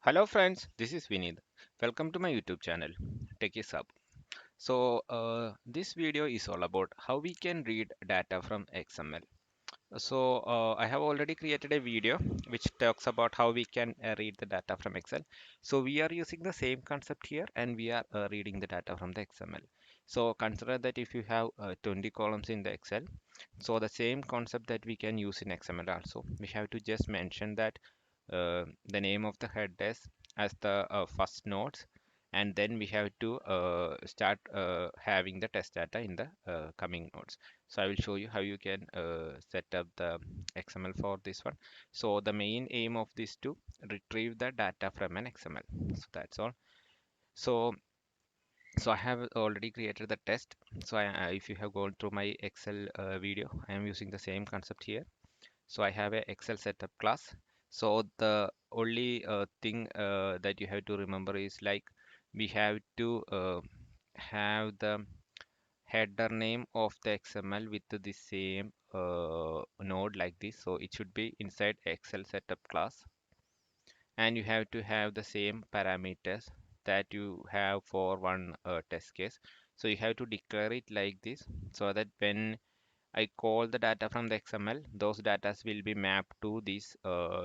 Hello friends, this is Vinith. Welcome to my YouTube channel, Techie Sub. This video is all about how we can read data from XML. I have already created a video which talks about how we can read the data from Excel. So we are using the same concept here and we are reading the data from the XML. So consider that if you have 20 columns in the Excel, so the same concept that we can use in XML also. We have to just mention that the name of the head desk as the first nodes, and then we have to start having the test data in the coming nodes. So I will show you how you can set up the XML for this one. So the main aim of this to retrieve the data from an XML. So that's all. So so I have already created the test. If you have gone through my Excel video, I am using the same concept here. So I have a Excel setup class. So the only thing that you have to remember is like we have to have the header name of the XML with the same node like this. So it should be inside Excel setup class, and you have to have the same parameters that you have for one test case. So you have to declare it like this so that when I call the data from the XML, those data will be mapped to these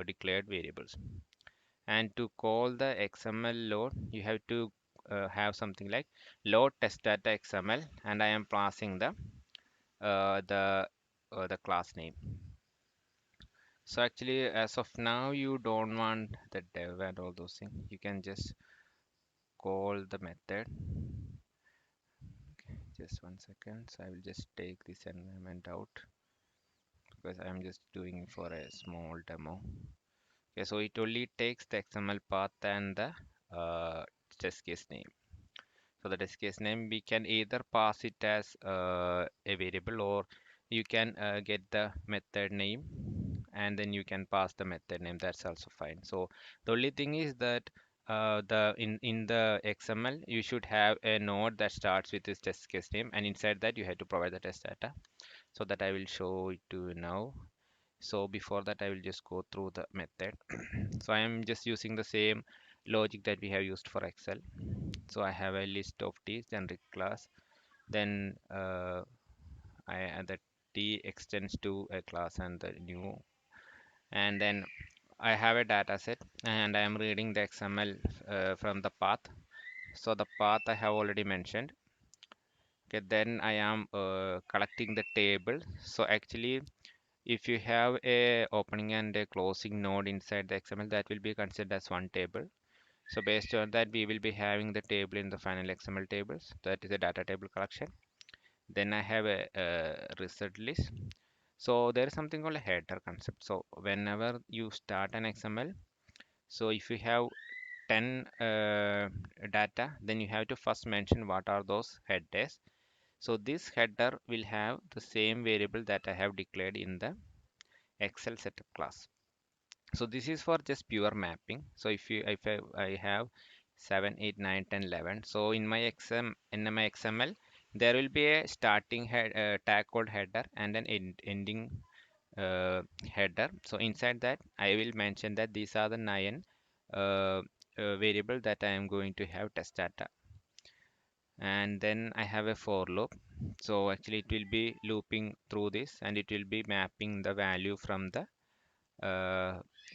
declared variables. And to call the XML load, you have to have something like load test data XML, and I am passing uh, the the class name. So actually, as of now, you don't want the dev and all those things. You can just call the method. Just 1 second. So I will just take this environment out because I am just doing for a small demo. Okay, so it only takes the XML path and the test case name. So the test case name, we can either pass it as a variable, or you can get the method name and then you can pass the method name. That's also fine. So the only thing is that the in the XML you should have a node that starts with this test case name, and inside that you have to provide the test data. So that I will show it to you now. So before that, I will just go through the method. So I am just using the same logic that we have used for Excel. So I have a list of T generic class. Then I add the T extends to a class and the new. And then I have a data set and I am reading the XML from the path. So the path I have already mentioned. Okay, then I am collecting the table. So actually, if you have a opening and a closing node inside the XML, that will be considered as one table. So based on that, we will be having the table in the final XML tables. That is a data table collection. Then I have a result list. So there is something called a header concept. So whenever you start an XML, so if you have 10 data, then you have to first mention what are those headers. So this header will have the same variable that I have declared in the Excel setup class. So this is for just pure mapping. So I have 7, 8, 9, 10, 11. So in my XML, there will be a starting tag called header and an ending header. So inside that, I will mention that these are the 9 variable that I am going to have test data. And then I have a for loop. So actually it will be looping through this and it will be mapping the value from the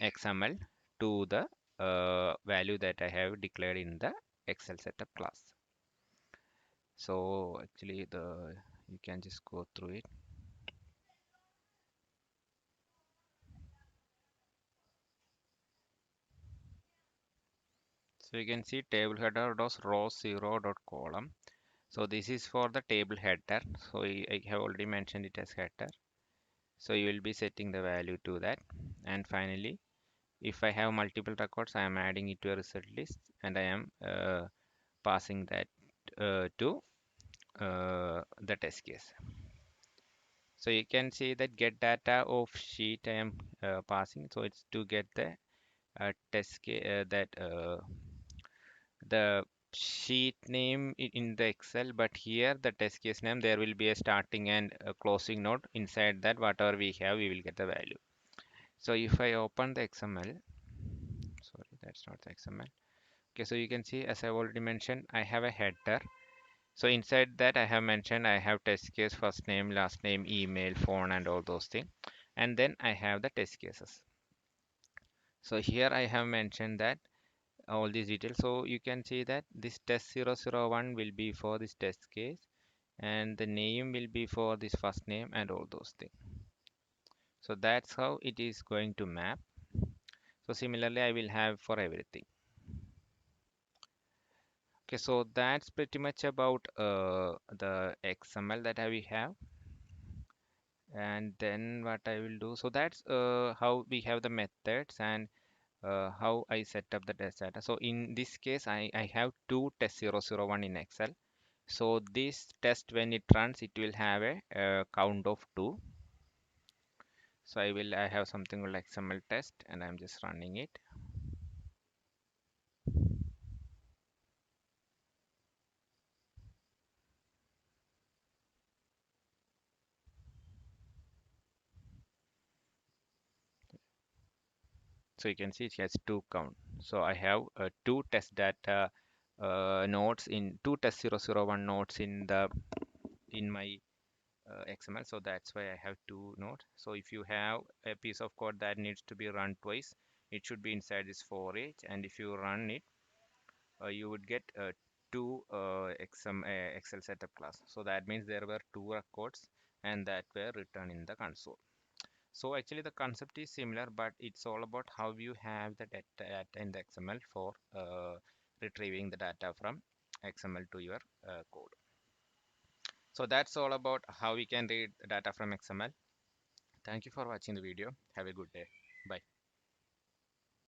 XML to the value that I have declared in the Excel setup class. So actually the you can just go through it. So you can see table header dot row 0 dot column. So this is for the table header. So I have already mentioned it as header. So you will be setting the value to that. And finally, if I have multiple records, I am adding it to a result list and I am passing that to the test case. So you can see that get data of sheet I am passing. So it's to get the test case the sheet name in the Excel, but here the test case name there will be a starting and a closing node. Inside that, whatever we have, we will get the value. So if I open the XML, sorry, that's not the XML. Okay, so you can see, as I've already mentioned, I have a header. So inside that I have mentioned I have test case, first name, last name, email, phone, and all those things. And then I have the test cases. So here I have mentioned that all these details. So you can see that this test 001 will be for this test case, and the name will be for this first name and all those things. So that's how it is going to map. So similarly, I will have for everything. Okay, so that's pretty much about the XML that we have. And then what I will do, so that's how we have the methods and how I set up the test data. So in this case, I have two test 001 in Excel. So this test, when it runs, it will have a, count of 2. So I have something called XML test, and I'm just running it. So you can see it has 2 count. So I have two test data nodes in two test 001 nodes in my XML. So that's why I have 2 nodes. So if you have a piece of code that needs to be run twice, it should be inside this for each. And if you run it, you would get two Excel setup class. So that means there were 2 records and that were written in the console. So actually the concept is similar, but it's all about how you have the data in the XML for retrieving the data from XML to your code. So that's all about how we can read the data from XML. Thank you for watching the video. Have a good day.